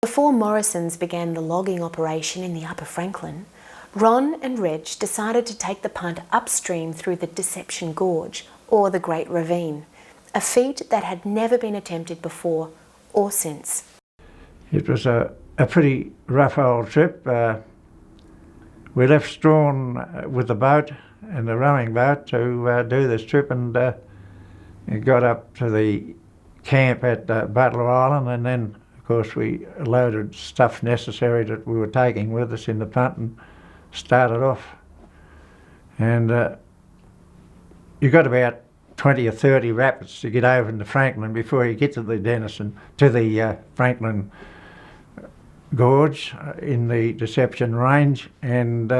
Before Morrison's began the logging operation in the Upper Franklin, Ron and Reg decided to take the punt upstream through the Deception Gorge, or the Great Ravine, a feat that had never been attempted before or since. It was a pretty rough old trip. We left Strawn with the boat and the rowing boat to do this trip, and got up to the camp at Butler Island, and then of course we loaded stuff necessary that we were taking with us in the punt and started off. And you got about 20 or 30 rapids to get over into Franklin before you get to the Franklin Gorge in the Deception Range, and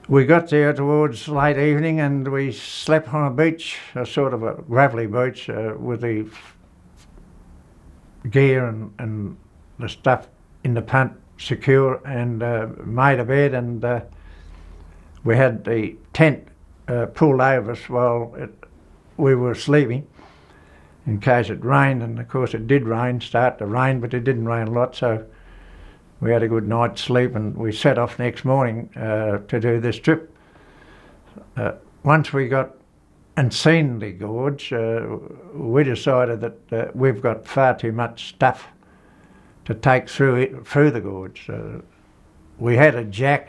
we got there towards late evening and we slept on a beach, a sort of a gravelly beach with the gear and the stuff in the punt secure, and made a bed, and we had the tent pulled over us while we were sleeping in case it rained, and of course it did start to rain, but it didn't rain a lot, so we had a good night's sleep, and we set off next morning to do this trip. Once we got and seen the gorge, we decided that we've got far too much stuff to take through the gorge. We had a jack,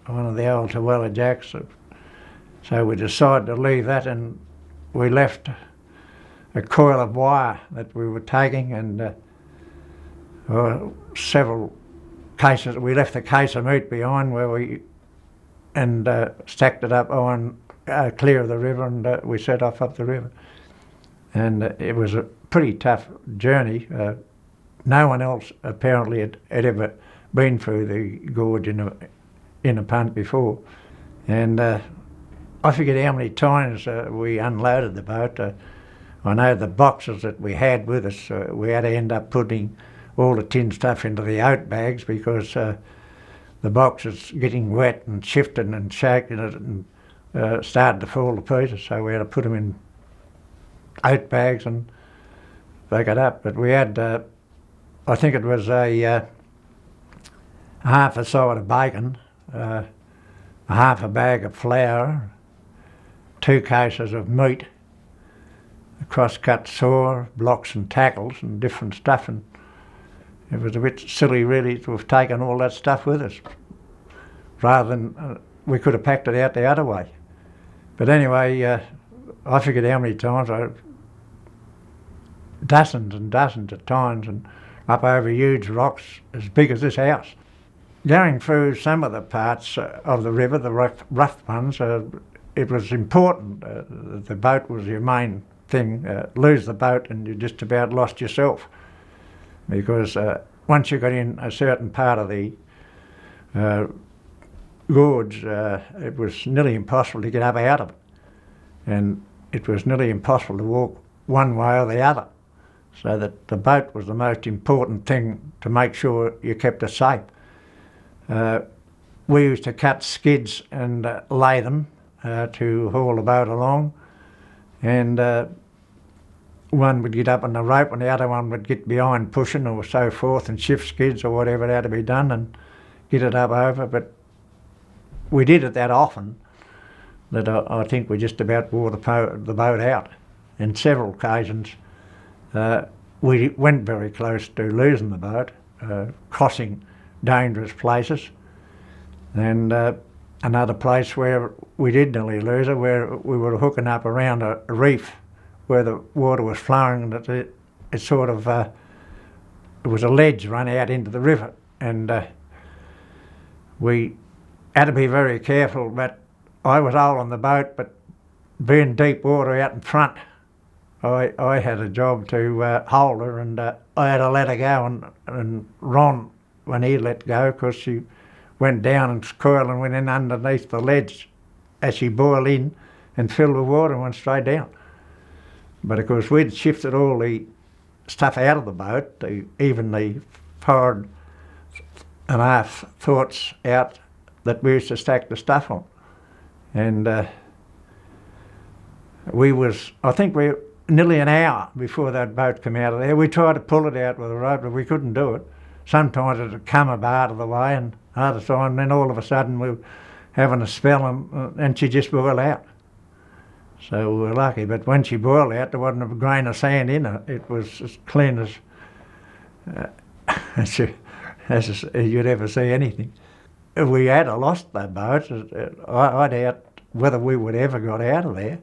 one of the old Tawella jacks, so we decided to leave that, and we left a coil of wire that we were taking, and several cases. We left a case of meat behind and stacked it up on clear of the river, and we set off up the river. And it was a pretty tough journey. No one else apparently had ever been through the gorge in a punt before, and I forget how many times we unloaded the boat. I know the boxes that we had with us, we had to end up putting all the tin stuff into the oat bags because the box was getting wet and shifting and shaking it, and started to fall to pieces, so we had to put them in oat bags and back it up. But we had, I think it was a half a side of bacon, a half a bag of flour, 2 cases of meat, a cross-cut saw, blocks and tackles and different stuff, and it was a bit silly really to have taken all that stuff with us, rather than we could have packed it out the other way. But anyway, I forget how many times, dozens and dozens of times, and up over huge rocks as big as this house. Going through some of the parts of the river, the rough ones, it was important. The boat was your main thing. Lose the boat and you just about lost yourself, because once you got in a certain part of the gorge, it was nearly impossible to get up out of it, and it was nearly impossible to walk one way or the other, so that the boat was the most important thing to make sure you kept us safe. We used to cut skids and lay them to haul the boat along, and one would get up on the rope and the other one would get behind pushing or so forth and shift skids or whatever had to be done and get it up over. But we did it that often that I think we just about wore the boat out. On several occasions we went very close to losing the boat, crossing dangerous places, and another place where we did nearly lose it, where we were hooking up around a reef where the water was flowing, and it sort of, it was a ledge run out into the river, and we had to be very careful. But I was all on the boat, but being deep water out in front, I had a job to hold her, and I had to let her go, and Ron, when he let go, because she went down and coiled and went in underneath the ledge as she boiled in and filled with water and went straight down. But of course we'd shifted all the stuff out of the boat, even the forward and aft thwarts out that we used to stack the stuff on. And I think we nearly an hour before that boat came out of there. We tried to pull it out with a rope, but we couldn't do it. Sometimes it would come about of the way, and other time, then all of a sudden we were having a spell, and she just boiled out. So we were lucky, but when she boiled out, there wasn't a grain of sand in it. It was as clean as you'd ever see anything. If we had lost that boat, I doubt whether we would ever got out of there.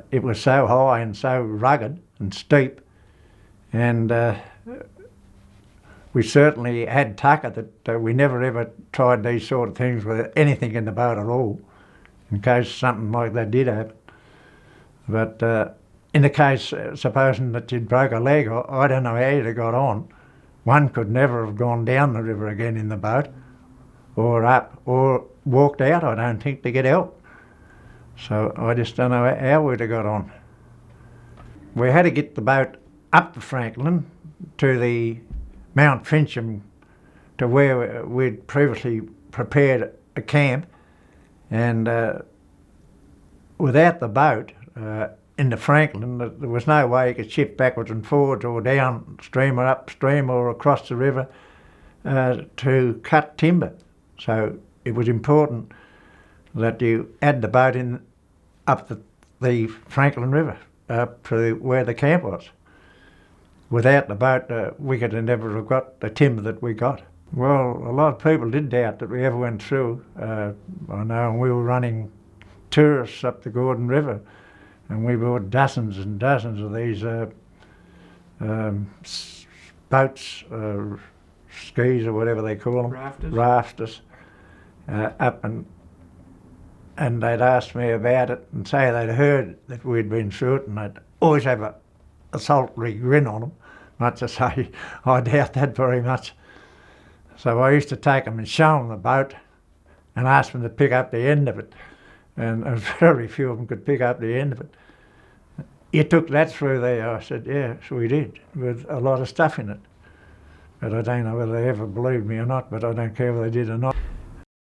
It was so high and so rugged and steep, and we certainly had tucker that we never ever tried these sort of things with anything in the boat at all, in case something like that did happen. But in the case, supposing that you'd broke a leg, I don't know how you'd have got on. One could never have gone down the river again in the boat, or up, or walked out, I don't think, to get help. So I just don't know how we'd have got on. We had to get the boat up the Franklin to the Mount Fincham, to where we'd previously prepared a camp, and without the boat in the Franklin, there was no way you could shift backwards and forwards or downstream or upstream or across the river to cut timber. So it was important that you had the boat in up the Franklin River up to where the camp was. Without the boat, we could never have got the timber that we got. Well, a lot of people did doubt that we ever went through. I know, and we were running tourists up the Gordon River, and we bought dozens and dozens of these boats, skis or whatever they call them, rafters, up, and they'd ask me about it and say they'd heard that we'd been through it, and they'd always have a sultry grin on them, not to say I doubt that very much. So I used to take them and show them the boat and ask them to pick up the end of it, and very few of them could pick up the end of it. You took that through there? I said, yes, we did, with a lot of stuff in it. But I don't know whether they ever believed me or not, but I don't care whether they did or not.